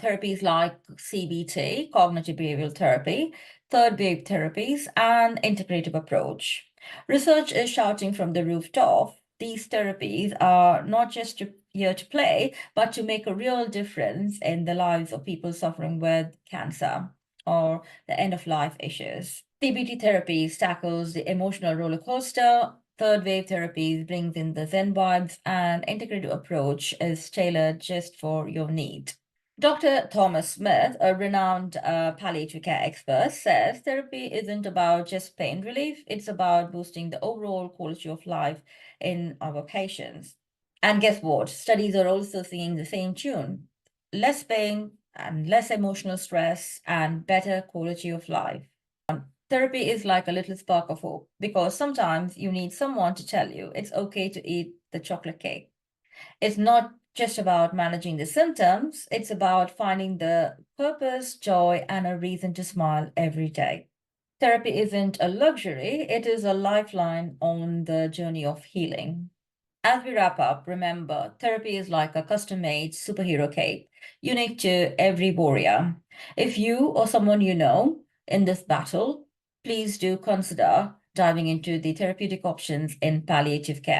therapies like CBT, cognitive behavioral therapy, third wave therapies, and integrative approach. Research is shouting from the rooftop. These therapies are not just here to play, but to make a real difference in the lives of people suffering with cancer or the end of life issues. CBT therapies tackles the emotional roller coaster. Third wave therapies brings in the Zen vibes, and integrative approach is tailored just for your need. Dr. Thomas Smith, a renowned palliative care expert, says therapy isn't about just pain relief, it's about boosting the overall quality of life in our patients. And guess what? Studies are also singing the same tune. Less pain and less emotional stress and better quality of life. Therapy is like a little spark of hope because sometimes you need someone to tell you it's okay to eat the chocolate cake. It's not just about managing the symptoms, it's about finding the purpose, joy, and a reason to smile every day. Therapy isn't a luxury, it is a lifeline on the journey of healing. As we wrap up, remember therapy is like a custom made superhero cape, unique to every warrior. If you or someone you know in this battle, please do consider diving into the therapeutic options in palliative care.